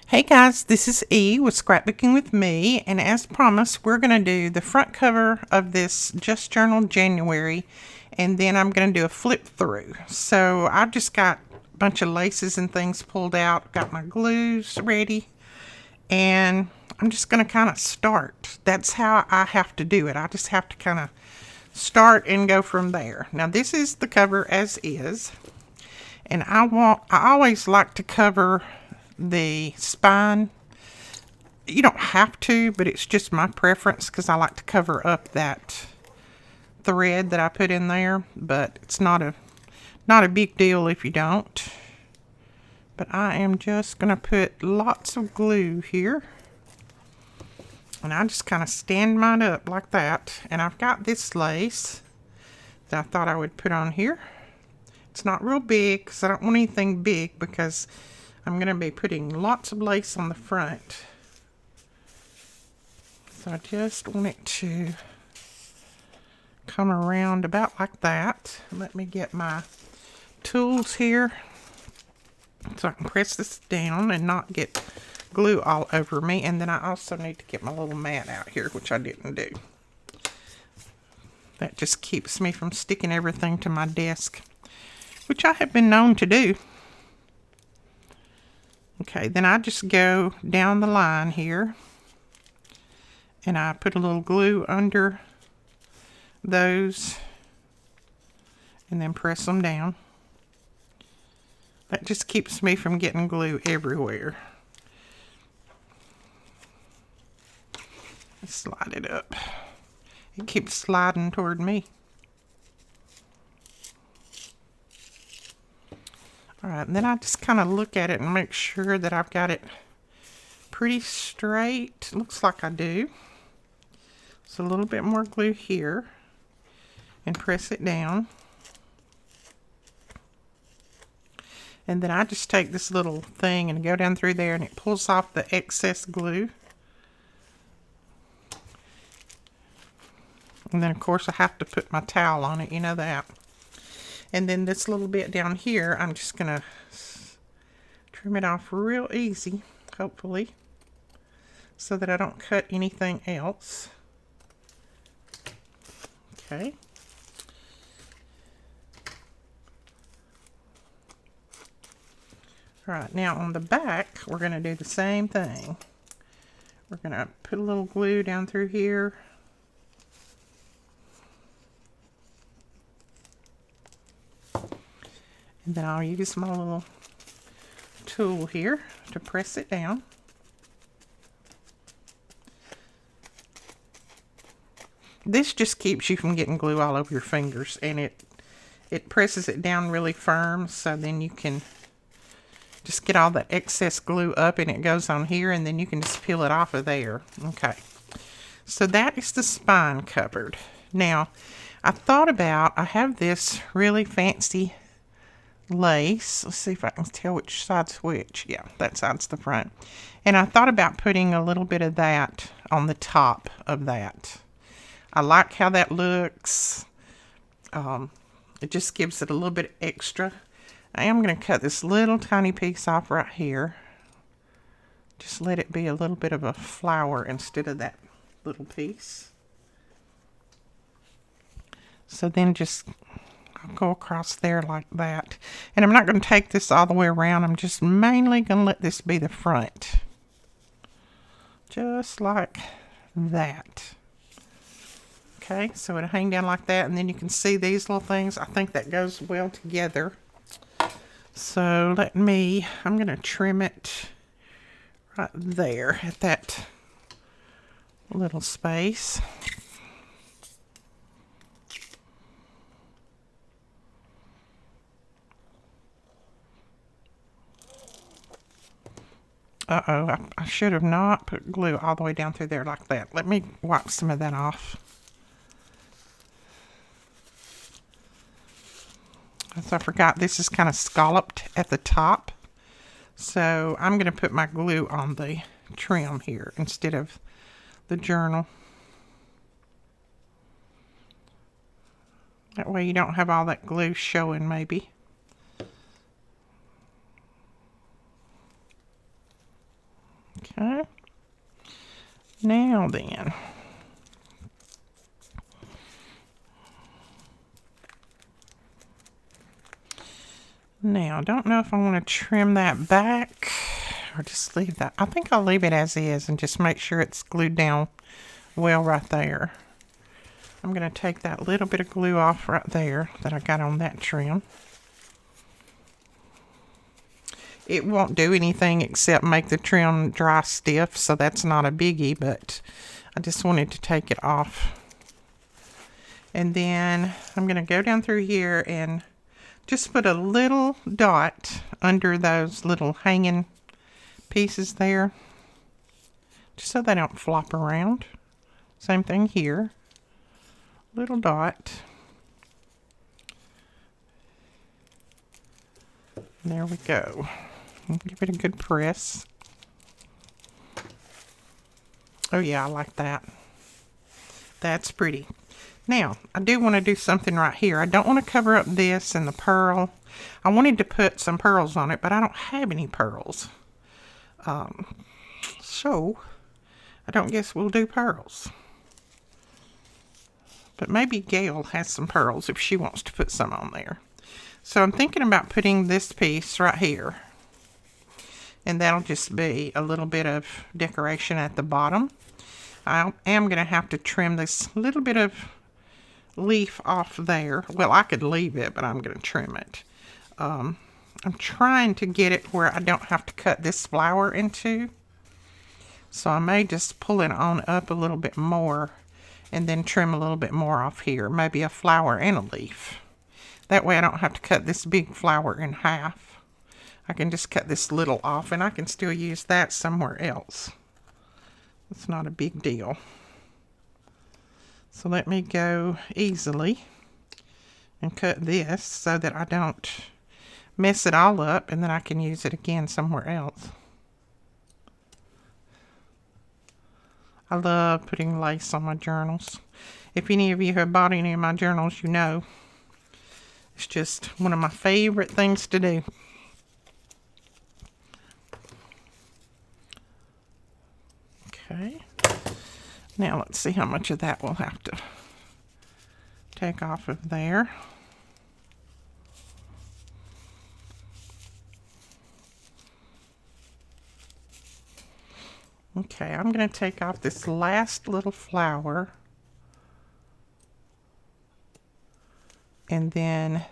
Hey guys, this is E with Scrapbooking with Me, and as promised, we're going to do the front cover of this Just Journal January, and then I'm going to do a flip through. So I've just got a bunch of laces and things pulled out, got my glues ready, and I'm just going to kind of start. That's how I have to do it. I just have to kind of start and go from there. Now this is the cover as is, and I always like to cover the spine. You don't have to, but it's just my preference because I like to cover up that thread that I put in there, but it's not a big deal if you don't. But I am just going to put lots of glue here, and I just kind of stand mine up like that. And I've got this lace that I thought I would put on here. It's not real big because I don't want anything big, because I'm going to be putting lots of lace on the front. So I just want it to come around about like that. Let me get my tools here so I can press this down and not get glue all over me. And then I also need to get my little mat out here, which I didn't do. That just keeps me from sticking everything to my desk, which I have been known to do. Okay, then I just go down the line here, and I put a little glue under those, and then press them down. That just keeps me from getting glue everywhere. Slide it up. It keeps sliding toward me. Alright, and then I just kind of look at it and make sure that I've got it pretty straight. Looks like I do. So a little bit more glue here, and press it down. And then I just take this little thing and go down through there, and it pulls off the excess glue. And then of course I have to put my towel on it, you know that. And then this little bit down here, I'm just going to trim it off real easy, hopefully, so that I don't cut anything else. Okay. Alright, now on the back, we're going to do the same thing. We're going to put a little glue down through here. And then I'll use my little tool here to press it down. This just keeps you from getting glue all over your fingers, and it presses it down really firm, so then you can just get all the excess glue up, and it goes on here, and then you can just peel it off of there. Okay, so that is the spine covered. Now, I have this really fancy lace. Let's see if I can tell which side's which. Yeah, that side's the front. And I thought about putting a little bit of that on the top of that. I like how that looks. It just gives it a little bit extra. I am going to cut this little tiny piece off right here. Just let it be a little bit of a flower instead of that little piece. So then just I'll go across there like that. And I'm not going to take this all the way around. I'm just mainly going to let this be the front. Just like that. Okay, so it'll hang down like that, and then you can see these little things. I think that goes well together. So I'm going to trim it right there at that little space. Uh-oh, I should have not put glue all the way down through there like that. Let me wipe some of that off. So I forgot this is kind of scalloped at the top. So I'm going to put my glue on the trim here instead of the journal. That way you don't have all that glue showing maybe. Okay. Now then. Now, I don't know if I want to trim that back or just leave that. I think I'll leave it as is and just make sure it's glued down well right there. I'm going to take that little bit of glue off right there that I got on that trim. It won't do anything except make the trim dry stiff, so that's not a biggie, but I just wanted to take it off. And then I'm going to go down through here and just put a little dot under those little hanging pieces there, just so they don't flop around. Same thing here. Little dot. There we go. Give it a good press. Oh yeah, I like that. That's pretty. Now, I do want to do something right here. I don't want to cover up this and the pearl. I wanted to put some pearls on it, but I don't have any pearls. So, I don't guess we'll do pearls. But maybe Gail has some pearls if she wants to put some on there. So I'm thinking about putting this piece right here. And that'll just be a little bit of decoration at the bottom. I am going to have to trim this little bit of leaf off there. Well, I could leave it, but I'm going to trim it. I'm trying to get it where I don't have to cut this flower in two. So I may just pull it on up a little bit more and then trim a little bit more off here. Maybe a flower and a leaf. That way I don't have to cut this big flower in half. I can just cut this little off and I can still use that somewhere else. It's not a big deal. So let me go easily and cut this so that I don't mess it all up, and then I can use it again somewhere else. I love putting lace on my journals. If any of you have bought any of my journals, you know it's just one of my favorite things to do. Okay. Now let's see how much of that we'll have to take off of there. Okay, I'm going to take off this last little flower. And then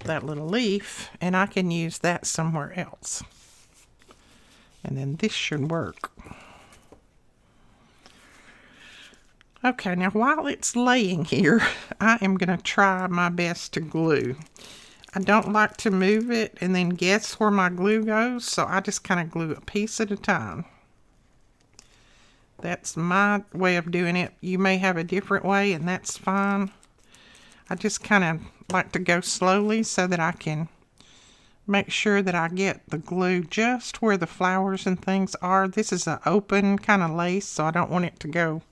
that little leaf, and I can use that somewhere else. And then this should work. Okay, now while it's laying here, I am going to try my best to glue. I don't like to move it and then guess where my glue goes, so I just kind of glue a piece at a time. That's my way of doing it. You may have a different way, and that's fine. I just kind of like to go slowly so that I can make sure that I get the glue just where the flowers and things are. This is an open kind of lace, so I don't want it to go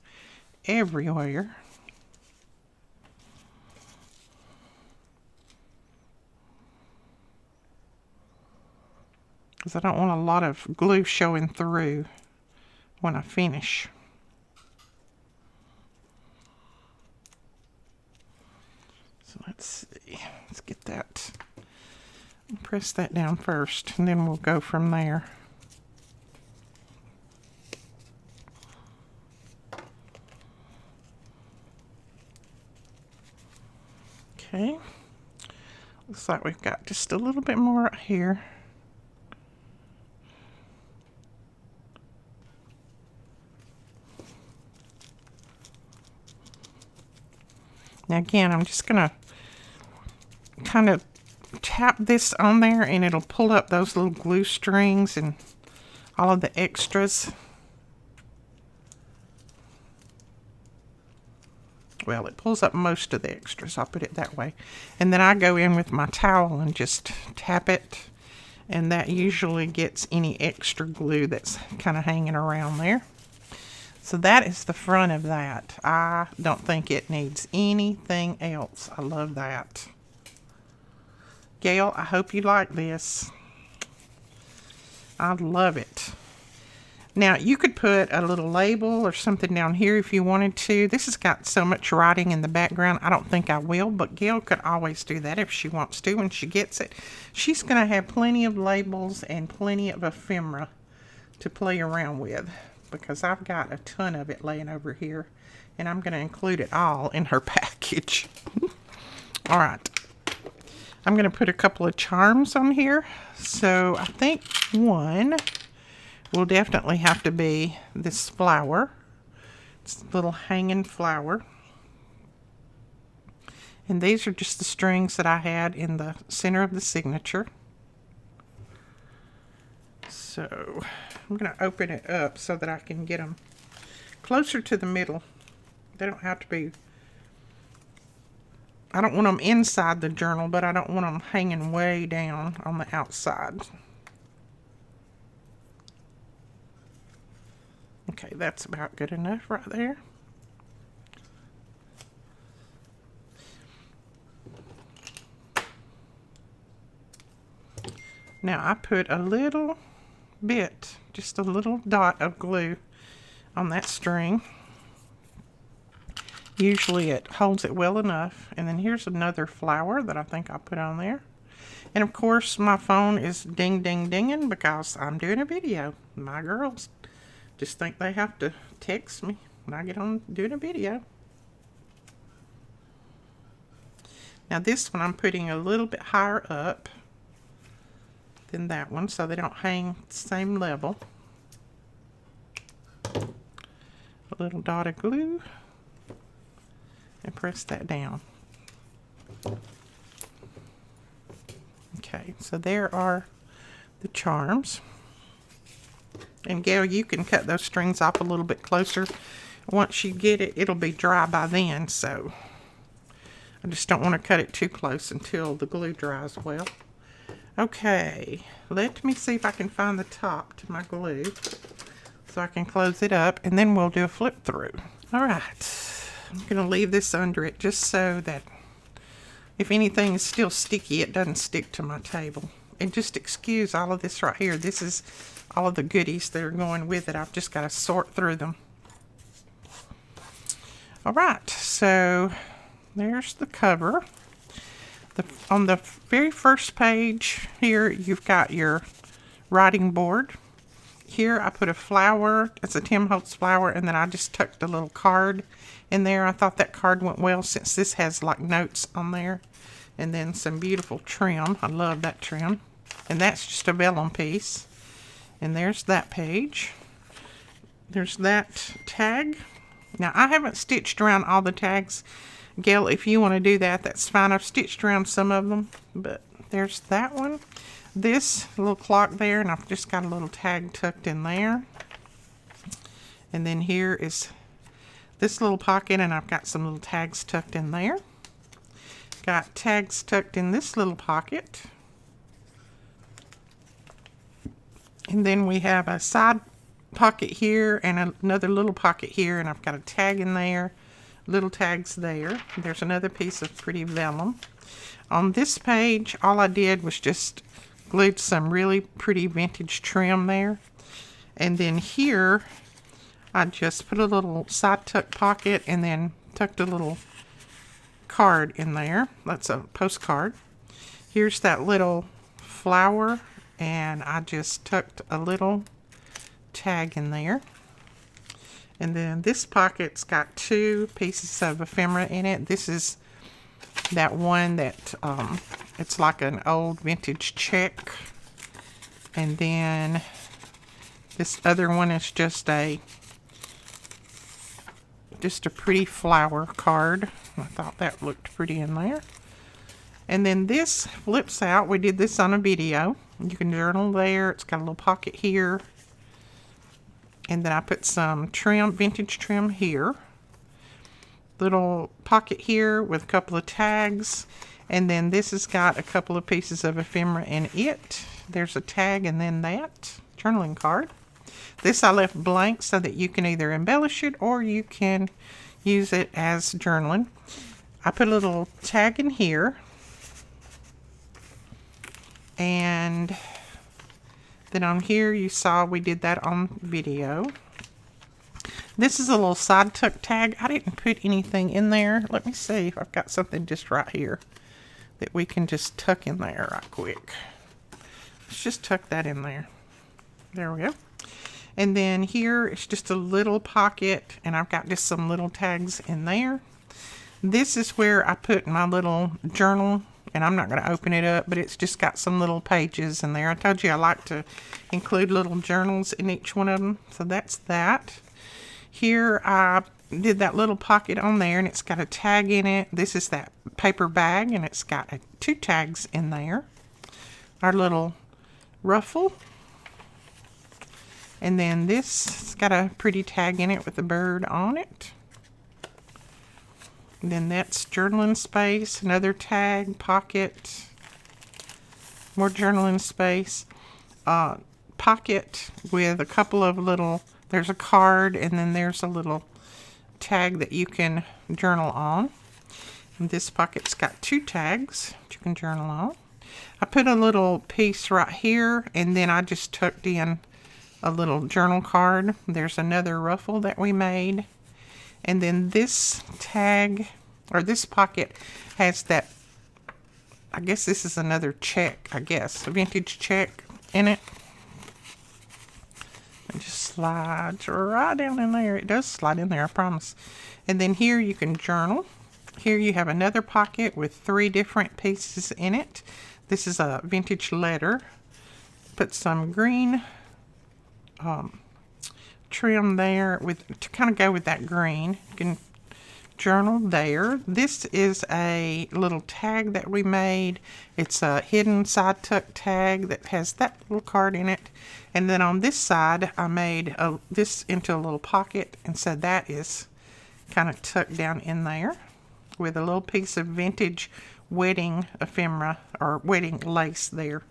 everywhere. Because I don't want a lot of glue showing through when I finish. So let's see. Let's get that. Press that down first, and then we'll go from there. Okay. Looks like we've got just a little bit more right here. Now again, I'm just going to kind of tap this on there, and it'll pull up those little glue strings and all of the extras. Well, it pulls up most of the extras, I'll put it that way. And then I go in with my towel and just tap it, and that usually gets any extra glue that's kind of hanging around there. So that is the front of that. I don't think it needs anything else. I love that. Gail, I hope you like this. I love it. Now, you could put a little label or something down here if you wanted to. This has got so much writing in the background, I don't think I will, but Gail could always do that if she wants to when she gets it. She's going to have plenty of labels and plenty of ephemera to play around with, because I've got a ton of it laying over here, and I'm going to include it all in her package. All right. I'm going to put a couple of charms on here. So I think one will definitely have to be this flower. It's a little hanging flower. And these are just the strings that I had in the center of the signature. So I'm going to open it up so that I can get them closer to the middle. They don't have to be, I don't want them inside the journal, but I don't want them hanging way down on the outside. Okay, that's about good enough right there. Now I put a little bit, just a little dot of glue on that string. Usually it holds it well enough. And then here's another flower that I think I'll put on there. And of course my phone is ding ding dinging because I'm doing a video. My girls just think they have to text me when I get on doing a video. Now this one I'm putting a little bit higher up than that one so they don't hang the same level. A little dot of glue and press that down. Okay, so there are the charms. And Gail, you can cut those strings off a little bit closer. Once you get it, it'll be dry by then, so I just don't want to cut it too close until the glue dries well. Okay, let me see if I can find the top to my glue so I can close it up, and then we'll do a flip through. All right, I'm going to leave this under it just so that if anything is still sticky, it doesn't stick to my table. And just excuse all of this right here. This is all of the goodies that are going with it. I've just got to sort through them. All right, so there's the cover. On the very first page here, you've got your writing board. Here I put a flower. It's a Tim Holtz flower, and then I just tucked a little card in there. I thought that card went well since this has like notes on there. And then some beautiful trim. I love that trim. And that's just a vellum piece. And there's that page. There's that tag. Now I haven't stitched around all the tags. Gail, if you want to do that, that's fine. I've stitched around some of them, but there's that one. This little clock there, and I've just got a little tag tucked in there. And then here is this little pocket, and I've got some little tags tucked in there. Got tags tucked in this little pocket. And then we have a side pocket here and another little pocket here, and I've got a tag in there, little tags there. There's another piece of pretty vellum. On this page, all I did was just glued some really pretty vintage trim there. And then here, I just put a little side tuck pocket and then tucked a little card in there. That's a postcard. Here's that little flower, and I just tucked a little tag in there. And then this pocket's got two pieces of ephemera in it. This is that one that it's like an old vintage check. And then this other one is just a pretty flower card. I thought that looked pretty in there. And then this flips out. We did this on a video. You can journal there. It's got a little pocket here. And then I put some trim, vintage trim here. Little pocket here with a couple of tags. And then this has got a couple of pieces of ephemera in it. There's a tag and then that journaling card. This I left blank so that you can either embellish it or you can use it as journaling. I put a little tag in here. And Then on here, you saw we did that on video. This is a little side tuck tag. I didn't put anything in there. Let me see if I've got something just right here that we can just tuck in there right quick. Let's just tuck that in there. There we go. And then here it's just a little pocket, and I've got just some little tags in there. This is where I put my little journal, and I'm not going to open it up, but it's just got some little pages in there. I told you I like to include little journals in each one of them, so that's that. Here I did that little pocket on there, and it's got a tag in it. This is that paper bag, and it's got 2 tags in there. Our little ruffle. And then this has got a pretty tag in it with a bird on it. And then that's journaling space, another tag, pocket, more journaling space, pocket with a couple of little, there's a card, and then there's a little tag that you can journal on. And this pocket's got 2 tags that you can journal on. I put a little piece right here, and then I just tucked in a little journal card. There's another ruffle that we made. And then this tag, or this pocket, has that, I guess this is another check, a vintage check in it. It just slides right down in there. It does slide in there, I promise. And then here you can journal. Here you have another pocket with 3 different pieces in it. This is a vintage letter. Put some green trim there to kind of go with that green. You can journal there. This is a little tag that we made. It's a hidden side tuck tag that has that little card in it. And then on this side, I made this into a little pocket, and so that is kind of tucked down in there with a little piece of vintage wedding ephemera or wedding lace there.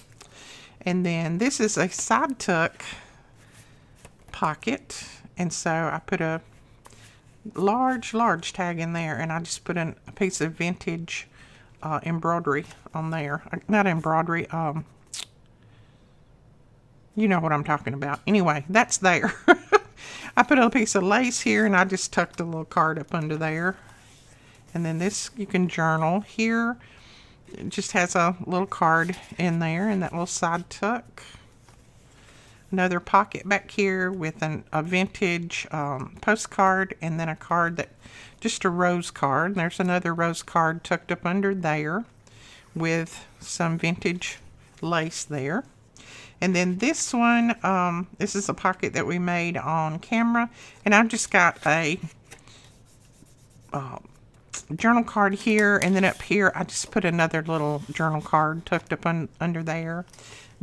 And then this is a side tuck pocket, and so I put a large tag in there, and I just put a piece of vintage embroidery on there. Not embroidery, you know what I'm talking about. Anyway, that's there. I put a piece of lace here, and I just tucked a little card up under there. And then this, you can journal. Here, it just has a little card in there, and that little side tuck. Another pocket back here with a vintage postcard, and then a card that, just a rose card. There's another rose card tucked up under there with some vintage lace there. And then this one, this is a pocket that we made on camera, and I've just got a journal card here, and then up here I just put another little journal card tucked up under there.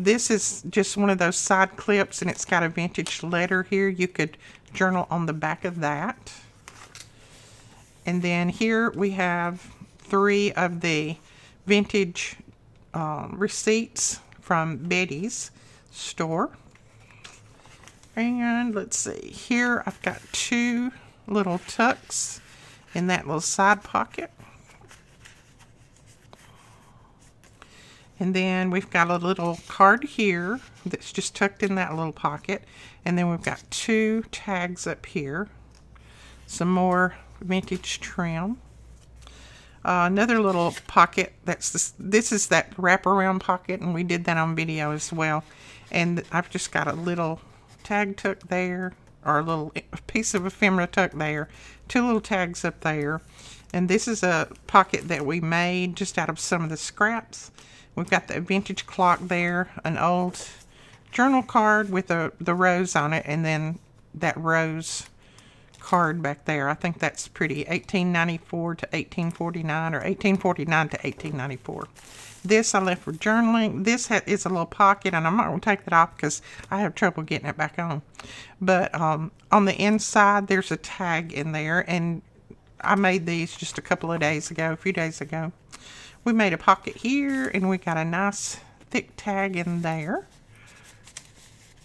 This is just one of those side clips, and it's got a vintage letter here. You could journal on the back of that. And then here we have 3 of the vintage receipts from Betty's store. And let's see, here I've got 2 little tucks in that little side pocket. And then we've got a little card here that's just tucked in that little pocket. And then we've got 2 tags up here. Some more vintage trim. Another little pocket, this is that wraparound pocket, and we did that on video as well. And I've just got a little tag tuck there, or a little piece of ephemera tuck there. 2 little tags up there. And this is a pocket that we made just out of some of the scraps. We've got the vintage clock there, an old journal card with the rose on it, and then that rose card back there. I think that's pretty. 1894 to 1849, or 1849 to 1894. This I left for journaling. This is a little pocket, and I'm not going to take that off because I have trouble getting it back on. But on the inside, there's a tag in there, and I made these just a few days ago. We made a pocket here, and we got a nice thick tag in there.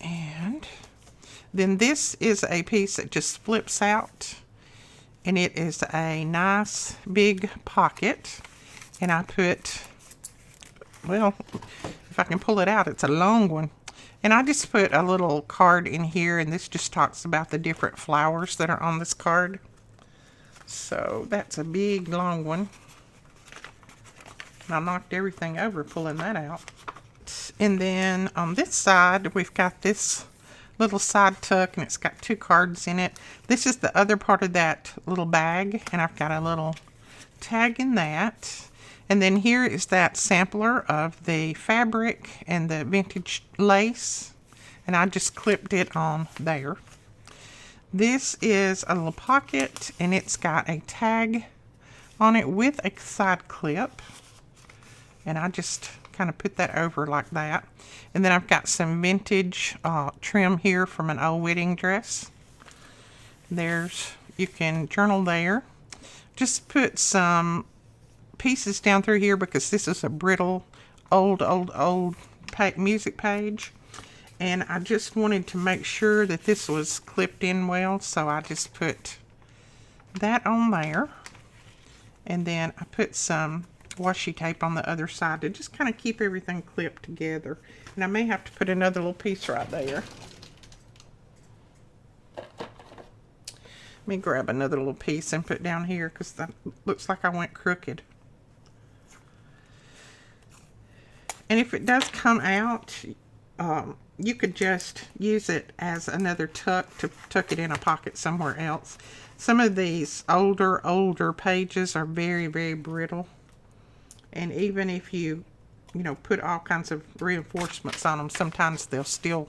And then this is a piece that just flips out, and it is a nice big pocket. And I put, well, if I can pull it out, it's a long one. And I just put a little card in here, and this just talks about the different flowers that are on this card. So that's a big, long one. I knocked everything over pulling that out. And then on this side, we've got this little side tuck, and it's got 2 cards in it. This is the other part of that little bag, and I've got a little tag in that. And then here is that sampler of the fabric and the vintage lace, and I just clipped it on there. This is a little pocket, and it's got a tag on it with a side clip, and I just kind of put that over like that. And then I've got some vintage trim here from an old wedding dress. You can journal there. Just put some pieces down through here because this is a brittle old music page, and I just wanted to make sure that this was clipped in well, so I just put that on there. And then I put some washi tape on the other side to just kind of keep everything clipped together. And I may have to put another little piece right there. Let me grab another little piece and put down here because that looks like I went crooked. And if it does come out, you could just use it as another tuck to tuck it in a pocket somewhere else. Some of these older pages are very, very brittle. And even if you put all kinds of reinforcements on them, sometimes they'll still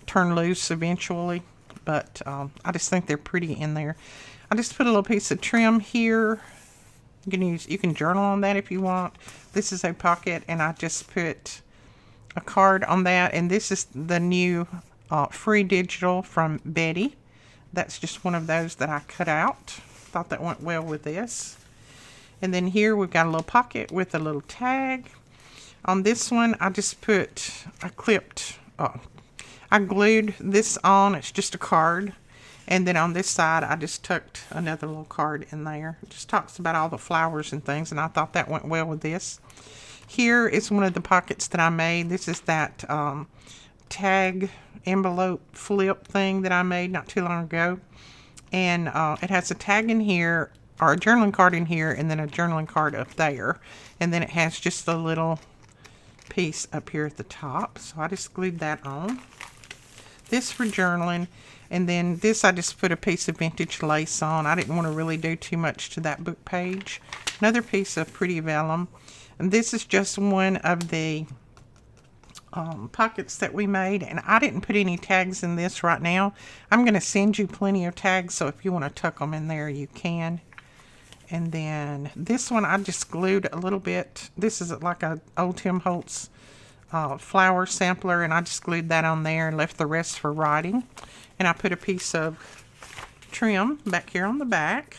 turn loose eventually. But I just think they're pretty in there. I just put a little piece of trim here. You can journal on that if you want. This is a pocket, and I just put a card on that. And this is the new free digital from Betty. That's just one of those that I cut out. Thought that went well with this. And then here we've got a little pocket with a little tag. On this one, I glued this on. It's just a card. And then on this side, I just tucked another little card in there. It just talks about all the flowers and things, and I thought that went well with this. Here is one of the pockets that I made. This is that tag envelope flip thing that I made not too long ago. And it has a tag in here, or a journaling card in here, and then a journaling card up there. And then it has just a little piece up here at the top. So I just glued that on. This for journaling. And then this I just put a piece of vintage lace on. I didn't want to really do too much to that book page. Another piece of pretty vellum. And this is just one of the pockets that we made. And I didn't put any tags in this right now. I'm going to send you plenty of tags, so if you want to tuck them in there, you can. And then this one I just glued a little bit. This is like a old Tim Holtz flower sampler, and I just glued that on there and left the rest for writing. And I put a piece of trim back here on the back.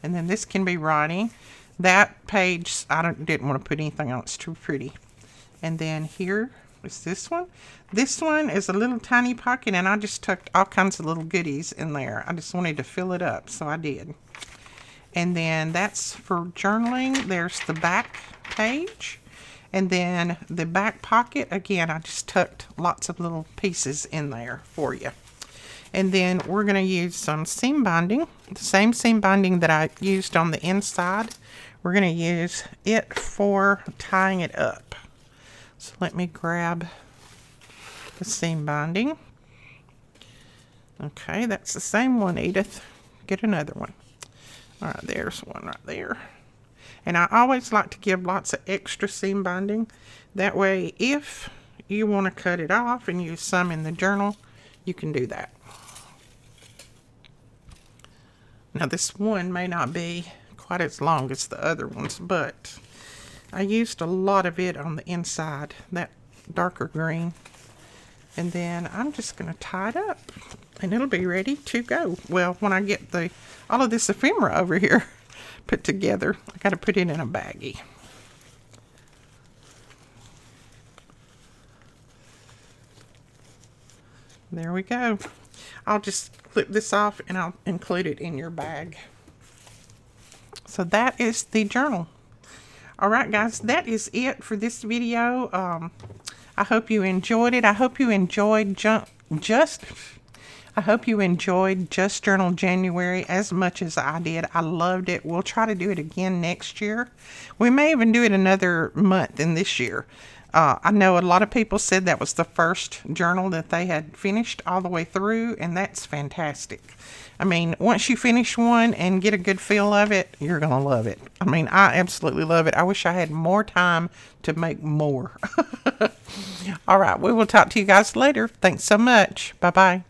And then this can be writing. That page, didn't want to put anything on. It's too pretty. And then here is this one. This one is a little tiny pocket, and I just tucked all kinds of little goodies in there. I just wanted to fill it up, so I did. And then that's for journaling. There's the back page. And then the back pocket, again, I just tucked lots of little pieces in there for you. And then we're going to use some seam binding, the same seam binding that I used on the inside. We're going to use it for tying it up. So let me grab the seam binding. Okay, that's the same one, Edith. Get another one. All right, there's one right there. And I always like to give lots of extra seam binding. That way, if you want to cut it off and use some in the journal, you can do that. Now, this one may not be quite as long as the other ones, but I used a lot of it on the inside, that darker green. And then I'm just going to tie it up, and it'll be ready to go. Well, when I get all of this ephemera over here put together, I got to put it in a baggie. There we go. I'll just clip this off and I'll include it in your bag. So that is the journal. All right, guys, that is it for this video. I hope you enjoyed it. I hope you enjoyed I hope you enjoyed Just Journal January as much as I did. I loved it. We'll try to do it again next year. We may even do it another month in this year. I know a lot of people said that was the first journal that they had finished all the way through, and that's fantastic. I mean, once you finish one and get a good feel of it, you're going to love it. I mean, I absolutely love it. I wish I had more time to make more. All right, we will talk to you guys later. Thanks so much. Bye-bye.